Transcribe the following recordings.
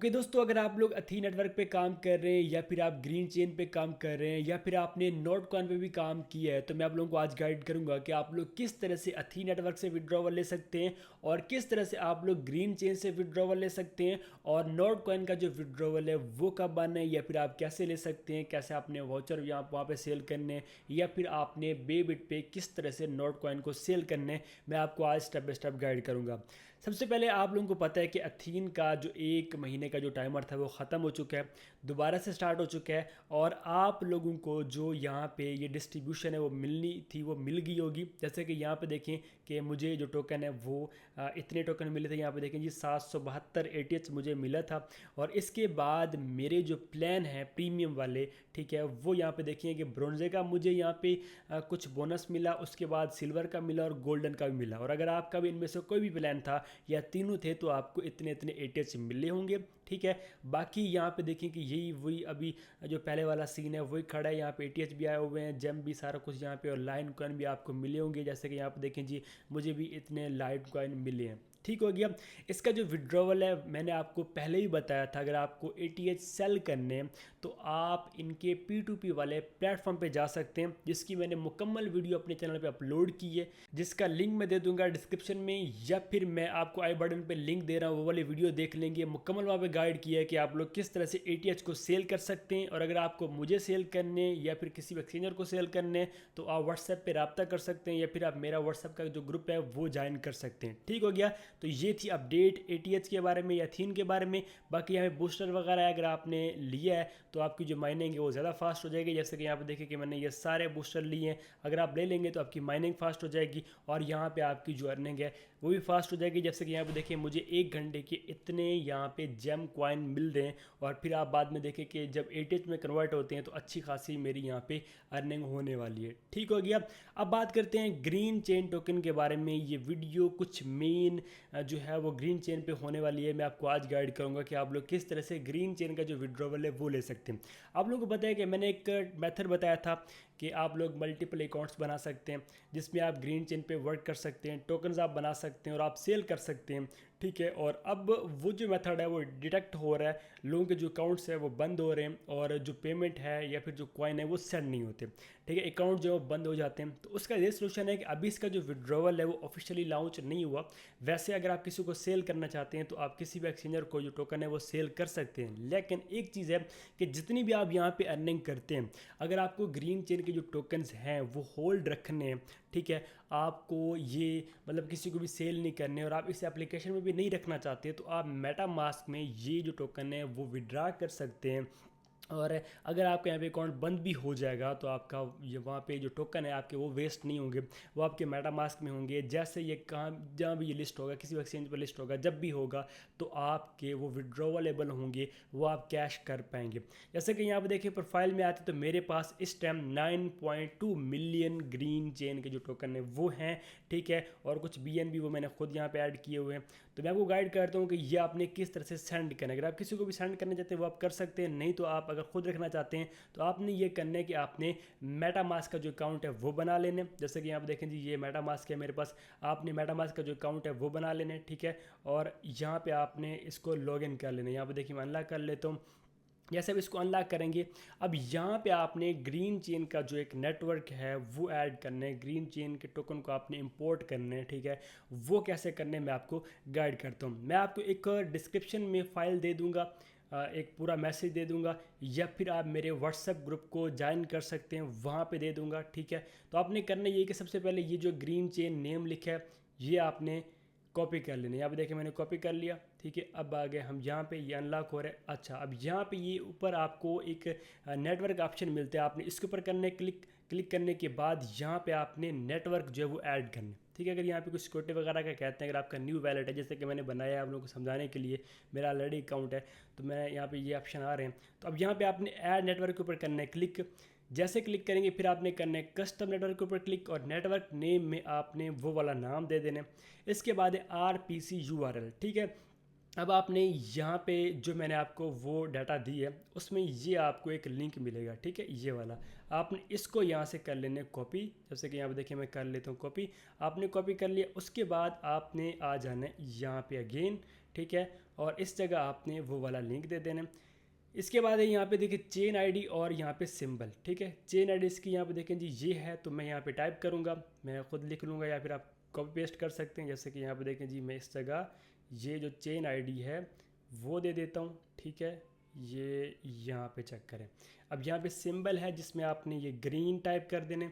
Okay दोस्तों, अगर आप लोग अथी नेटवर्क पे काम कर रहे हैं या फिर आप ग्रीन चेन पे काम कर रहे हैं या फिर आपने नोट कॉइन पे भी काम किया है, तो मैं आप लोगों को आज गाइड करूंगा कि आप लोग किस तरह से अथी नेटवर्क से विड्रॉवल ले सकते हैं और किस तरह से आप लोग ग्रीन चेन से विड्रॉवल ले सकते हैं और नोट कॉइन का जो विड्रॉवल है वो कब आना है या फिर आप कैसे ले सकते हैं, कैसे आपने वाउचर यहाँ वहाँ पे सेल करने हैं या फिर आपने बेबिट पे किस तरह से नोट कॉइन को सेल करने, मैं आपको आज स्टेप बाय स्टेप गाइड करूँगा। सबसे पहले आप लोगों को पता है कि अथीन का जो एक महीने का जो टाइमर था वो ख़त्म हो चुका है, दोबारा से स्टार्ट हो चुका है और आप लोगों को जो यहाँ पे ये डिस्ट्रीब्यूशन है वो मिलनी थी वो मिल गई होगी। जैसे कि यहाँ पे देखें कि मुझे जो टोकन है वो इतने टोकन मिले थे। यहाँ पे देखें जी 772 ATH मुझे मिला था और इसके बाद मेरे जो प्लान है प्रीमियम वाले, ठीक है, वो यहाँ पे देखिए कि ब्रोंजे का मुझे यहाँ पे कुछ बोनस मिला, उसके बाद सिल्वर का मिला और गोल्डन का भी मिला। और अगर आपका भी इनमें से कोई भी प्लान था या तीनों थे तो आपको इतने इतने ATH मिले होंगे, ठीक है। बाकी यहाँ पे देखें कि यही वही अभी जो पहले वाला सीन है वही खड़ा है। यहाँ पे ATH भी आए हुए हैं, जेम भी, सारा कुछ यहाँ पे, और लाइन कॉइन भी आपको मिले होंगे। जैसे कि यहाँ पे देखें जी मुझे भी इतने लाइन कॉइन मिले हैं, ठीक हो गया। इसका जो विड्रॉवल है मैंने आपको पहले ही बताया था, अगर आपको ATH सेल करने हैं तो आप इनके P2P वाले प्लेटफॉर्म पे जा सकते हैं, जिसकी मैंने मुकम्मल वीडियो अपने चैनल पे अपलोड की है, जिसका लिंक मैं दे दूंगा डिस्क्रिप्शन में, या फिर मैं आपको आई बटन पे लिंक दे रहा हूँ, वो वाली वीडियो देख लेंगे। मुकम्मल वहाँ पे गाइड किया है कि आप लोग किस तरह से ATH को सेल कर सकते हैं। और अगर आपको मुझे सेल करने या फिर किसी एक्सचेंजर को सेल करने तो आप व्हाट्सएप पर रब्ता कर सकते हैं या फिर आप मेरा व्हाट्सएप का जो ग्रुप है वो ज्वाइन कर सकते हैं, ठीक हो गया। तो ये थी अपडेट ATH के बारे में या थीन के बारे में। बाकी यहाँ पे बूस्टर वगैरह अगर आपने लिया है तो आपकी जो माइनिंग है वो ज़्यादा फास्ट हो जाएगी। जैसे कि यहाँ पे देखिए कि मैंने ये सारे बूस्टर लिए हैं, अगर आप ले लेंगे तो आपकी माइनिंग फास्ट हो जाएगी और यहाँ पे आपकी जो अर्निंग है वो भी फास्ट हो जाएगी। जैसे कि यहाँ पे देखिए मुझे 1 घंटे के इतने यहाँ पे जेम कॉइन मिल रहे हैं और फिर आप बाद में देखें कि जब ATH में कन्वर्ट होते हैं तो अच्छी खासी मेरी यहाँ पे अर्निंग होने वाली है, ठीक हो गया। अब बात करते हैं ग्रीन चेन टोकन के बारे में। ये वीडियो कुछ मेन जो है वो ग्रीन चेन पे होने वाली है। मैं आपको आज गाइड करूंगा कि आप लोग किस तरह से ग्रीन चेन का जो विड्रॉवल है वो ले सकते हैं। आप लोगों को पता है कि मैंने एक मेथड बताया था कि आप लोग मल्टीपल अकाउंट्स बना सकते हैं जिसमें आप ग्रीन चेन पे वर्क कर सकते हैं, टोकन्स आप बना सकते हैं और आप सेल कर सकते हैं, ठीक है। और अब वो जो मेथड है वो डिटेक्ट हो रहा है, लोगों के जो अकाउंट्स है वो बंद हो रहे हैं और जो पेमेंट है या फिर जो कॉइन है वो सेंड नहीं होते, ठीक है। अकाउंट जो है बंद हो जाते हैं। तो उसका ये सोल्यूशन है कि अभी इसका जो विड्रॉवल है वो ऑफिशियली लॉन्च नहीं हुआ। वैसे अगर आप किसी को सेल करना चाहते हैं तो आप किसी भी एक्सचेंजर को जो टोकन है वो सेल कर सकते हैं, लेकिन एक चीज़ है कि जितनी भी आप यहाँ पे अर्निंग करते हैं, अगर आपको ग्रीन चेन के जो टोकन्स हैं वो होल्ड रखने हैं, ठीक है, आपको ये मतलब किसी को भी सेल नहीं करने और आप इस एप्लीकेशन में भी नहीं रखना चाहते, तो आप मेटामास्क में ये जो टोकन है वो विड्रा कर सकते हैं। और अगर आपका यहाँ पे अकाउंट बंद भी हो जाएगा तो आपका ये वहाँ पे जो टोकन है आपके वो वेस्ट नहीं होंगे, वो आपके मेटामास्क में होंगे। जैसे ये कहाँ जहाँ भी ये लिस्ट होगा, किसी भी एक्सचेंज पर लिस्ट होगा, जब भी होगा तो आपके वो विड्रॉवलेबल होंगे, वो आप कैश कर पाएंगे। जैसे कि यहाँ पे देखिए प्रोफाइल में आते तो मेरे पास इस टाइम 9.2 मिलियन ग्रीन चेन के जो टोकन है वो हैं, ठीक है। और कुछ BNB वो मैंने खुद यहाँ पे ऐड किए हुए हैं। तो मैं आपको गाइड करता हूँ कि ये आपने किस तरह से सेंड करना है। अगर आप किसी को भी सेंड करना चाहते हैं वो आप कर सकते हैं, नहीं तो आप अगर खुद रखना चाहते हैं तो आपने ये करना है कि आपने मेटामास्क का जो अकाउंट है वो बना लेने। जैसे कि यहाँ पे देखें जी ये मेटामास्क है मेरे पास, आपने मेटामास्क का जो अकाउंट है वो बना लेने, ठीक है। और यहाँ पे आपने इसको लॉगिन कर लेना। यहाँ पे देखिए मैं अनलॉक कर लेता हूँ। जैसे अब इसको अनलॉक करेंगे, अब यहाँ पे आपने ग्रीन चेन का जो एक नेटवर्क है वो ऐड करना है, ग्रीन चेन के टोकन को आपने इंपोर्ट करना है, ठीक है। वो कैसे करने मैं आपको गाइड करता हूँ। मैं आपको एक डिस्क्रिप्शन में फ़ाइल दे दूँगा, एक पूरा मैसेज दे दूंगा, या फिर आप मेरे व्हाट्सएप ग्रुप को ज्वाइन कर सकते हैं, वहाँ पे दे दूंगा, ठीक है। तो आपने करना ये कि सबसे पहले ये जो ग्रीन चेन नेम लिखा है ये आपने कॉपी कर लेना। यहाँ पे देखिए मैंने कॉपी कर लिया, ठीक है। अब आगे हम यहाँ पे ये अनलॉक हो रहा है। अच्छा, अब यहाँ पे ये ऊपर आपको एक नेटवर्क ऑप्शन मिलता है, आपने इसके ऊपर करने क्लिक करने के बाद यहाँ पे आपने नेटवर्क जो है वो ऐड करना, ठीक है। अगर यहाँ पे कुछ सिक्योरिटी वगैरह का कहते हैं, अगर आपका न्यू वैलेट है, जैसे कि मैंने बनाया है आप लोगों को समझाने के लिए, मेरा ऑलरेडी अकाउंट है, तो मैं यहाँ पे ये ऑप्शन आ रहे हैं। तो अब यहाँ पे आपने ऐड नेटवर्क के ऊपर करना है क्लिक। जैसे क्लिक करेंगे फिर आपने करना है कस्टम नेटवर्क के ऊपर क्लिक और नेटवर्क नेम में आपने वो वाला नाम दे देना। इसके बाद है RPC URL, ठीक है। अब आपने यहाँ पे जो मैंने आपको वो डाटा दी है उसमें ये आपको एक लिंक मिलेगा, ठीक है, ये वाला। आपने इसको यहाँ से कर लेने कॉपी। जैसे कि यहाँ पे देखिए मैं कर लेता हूँ कॉपी। आपने कॉपी कर लिया, उसके बाद आपने आ जाना है यहाँ पे अगेन, ठीक है। और इस जगह आपने वो वाला लिंक दे देना। इसके बाद है यहाँ पे देखिए चेन आईडी और यहाँ पे सिंबल, ठीक है। चेन आईडी इसकी यहाँ पे देखें जी ये है, तो मैं यहाँ पे टाइप करूँगा, मैं खुद लिख लूँगा या फिर आप कॉपी पेस्ट कर सकते हैं। जैसे कि यहाँ पे देखें जी मैं इस जगह ये जो चेन आईडी है वो दे देता हूँ, ठीक है। ये यहाँ पे चेक करें। अब यहाँ पे सिंबल है जिसमें आपने ये ग्रीन टाइप कर देने,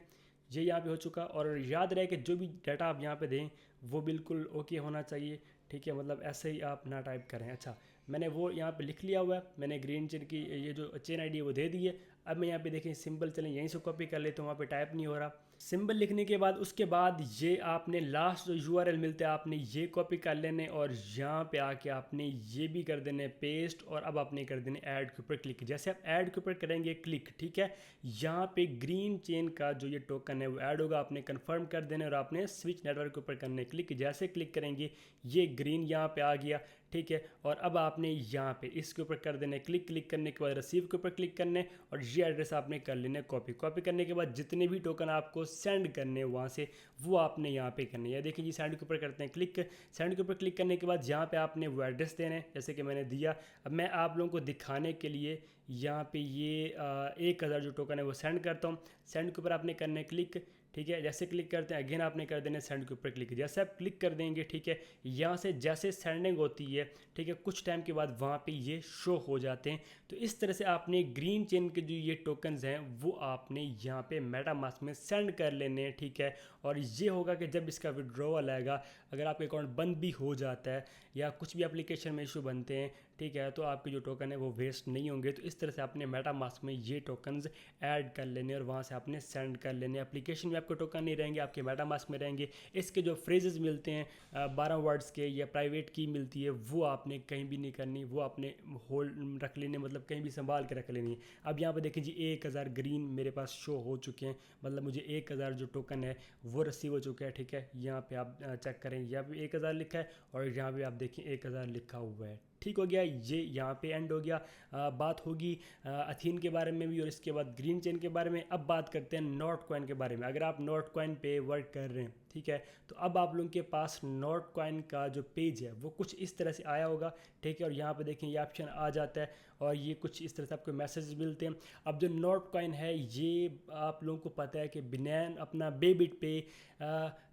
ये यहाँ पे हो चुका। और याद रहे कि जो भी डाटा आप यहाँ पे दें वो बिल्कुल ओके होना चाहिए, ठीक है, मतलब ऐसे ही आप ना टाइप करें। अच्छा, मैंने वो यहाँ पे लिख लिया हुआ है, मैंने ग्रीन चेन की ये जो चेन आईडी है वो दे दी है। अब मैं यहाँ पे देखें सिंबल, चलें यहीं से कॉपी कर लेते हैं, वहाँ पे टाइप नहीं हो रहा। सिंबल लिखने के बाद उसके बाद ये आपने लास्ट जो यूआरएल मिलता है आपने ये कॉपी कर लेने और यहाँ पे आके आपने ये भी कर देने पेस्ट। और अब आपने कर देने ऐड के ऊपर क्लिक। जैसे आप ऐड के ऊपर करेंगे क्लिक, ठीक है, यहाँ पे ग्रीन चेन का जो ये टोकन है वो ऐड होगा, आपने कंफर्म कर देने और आपने स्विच नेटवर्क के ऊपर करने क्लिक। जैसे क्लिक करेंगे ये ग्रीन यहाँ पे आ गया, ठीक है। और अब आपने यहाँ पे इसके ऊपर कर देने क्लिक। क्लिक करने के बाद रिसीव के ऊपर क्लिक करने और ये एड्रेस आपने कर लेने कॉपी। कॉपी करने के बाद जितने भी टोकन आपको सेंड करने वहाँ से वो आपने यहाँ पे करने हैं। देखिए जी सेंड के ऊपर करते हैं क्लिक। सेंड के ऊपर क्लिक करने के बाद यहाँ पे आपने वो एड्रेस देना है जैसे कि मैंने दिया। अब मैं आप लोगों को दिखाने के लिए यहाँ पे ये 1000 जो टोकन है वो सेंड करता हूँ। सेंड के ऊपर आपने करना है क्लिक, ठीक है। जैसे क्लिक करते हैं अगेन आपने कर देना सेंड के ऊपर क्लिक। जैसे आप क्लिक कर देंगे, ठीक है, यहाँ से जैसे सेंडिंग होती है, ठीक है, कुछ टाइम के बाद वहाँ पे ये शो हो जाते हैं। तो इस तरह से आपने ग्रीन चेन के जो ये टोकन्स हैं वो आपने यहाँ पे मेटामास्क में सेंड कर लेने हैं, ठीक है। और ये होगा कि जब इसका विड्रॉवल आएगा, अगर आपका अकाउंट बंद भी हो जाता है या कुछ भी एप्लीकेशन में इशू बनते हैं, ठीक है, तो आपके जो टोकन है वो वेस्ट नहीं होंगे। तो इस तरह से आपने मेटामास्क में ये टोकन्स ऐड कर लेने और वहाँ से आपने सेंड कर लेने। एप्लीकेशन में आपके टोकन नहीं रहेंगे, आपके मेटामास्क में रहेंगे। इसके जो फ्रेजेस मिलते हैं 12 वर्ड्स के या प्राइवेट की मिलती है वो आपने कहीं भी नहीं करनी, वो आपने होल्ड रख लेने, मतलब कहीं भी संभाल के रख लेनी है। अब यहाँ पे देखें जी 1000 ग्रीन मेरे पास शो हो चुके हैं, मतलब मुझे 1000 जो टोकन है वो रिसीव हो चुका है, ठीक है। यहाँ पे आप चेक करें, यहाँ पे 1000 लिखा है और यहाँ पे आप देखें 1000 लिखा हुआ है। ठीक हो गया, ये यहाँ पे एंड हो गया। बात होगी अथीन के बारे में भी और इसके बाद ग्रीन चेन के बारे में। अब बात करते हैं नॉट कॉइन के बारे में। अगर आप नॉट कॉइन पे वर्क कर रहे हैं, ठीक है, तो अब आप लोगों के पास नॉट कॉइन का जो पेज है वो कुछ इस तरह से आया होगा, ठीक है। और यहाँ पे देखें ये ऑप्शन आ जाता है और ये कुछ इस तरह से आपको मैसेज मिलते हैं। अब जो नॉट कॉइन है ये आप लोगों को पता है कि बिनैन अपना बेबिट पे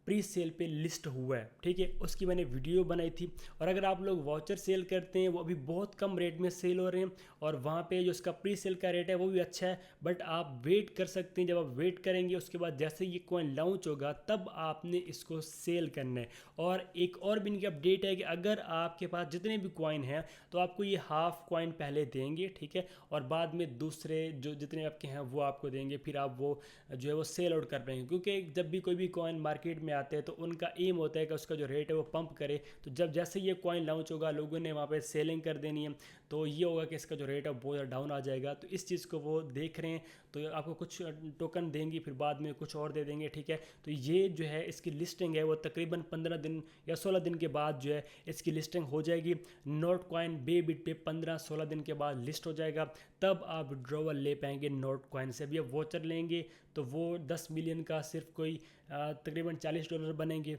प्री सेल पे लिस्ट हुआ है, ठीक है, उसकी मैंने वीडियो बनाई थी। और अगर आप लोग वाउचर सेल करते हैं वो अभी बहुत कम रेट में सेल हो रहे हैं और वहाँ पे जो उसका प्री सेल का रेट है वो भी अच्छा है, बट आप वेट कर सकते हैं। जब आप वेट करेंगे उसके बाद जैसे ये कॉइन लॉन्च होगा तब आपने इसको सेल करना है। और एक और भी इनकी अपडेट है कि अगर आपके पास जितने भी कॉइन हैं तो आपको ये हाफ कॉइन पहले देंगे, ठीक है, और बाद में दूसरे जो जितने आपके हैं वो आपको देंगे, फिर आप वो जो है वो सेल आउट कर पाएंगे। क्योंकि जब भी कोई भी कॉइन मार्केट में आते हैं तो उनका एम होता है कि उसका जो रेट है वो पंप करे। तो जब जैसे ये कॉइन लॉन्च होगा लोगों ने वहाँ पे सेलिंग कर देनी है, तो ये होगा कि इसका जो रेट है बहुत ज़्यादा डाउन आ जाएगा। तो इस चीज़ को वो देख रहे हैं, तो आपको कुछ टोकन देंगे फिर बाद में कुछ और दे देंगे, ठीक है। तो ये जो है इसकी लिस्टिंग है वो तकरीबन 15 दिन या 16 दिन के बाद जो है इसकी लिस्टिंग हो जाएगी। नोट कॉइन बेबिट पे 15-16 दिन के बाद लिस्ट हो जाएगा, तब आप विड्रॉवल ले पाएंगे नोट कॉइन से। अभी आप वोचर लेंगे तो वो 10 मिलियन का सिर्फ कोई तकरीबन $40 बनेंगे,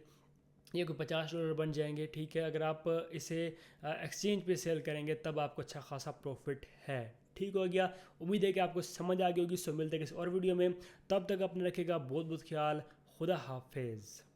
ये कोई $50 बन जाएंगे, ठीक है। अगर आप इसे एक्सचेंज पे सेल करेंगे तब आपको अच्छा खासा प्रॉफिट है। ठीक हो गया, उम्मीद है कि आपको समझ आ गई होगी। सो मिलते हैं किसी और वीडियो में, तब तक अपने रखिएगा बहुत बहुत ख्याल। खुदा हाफिज़।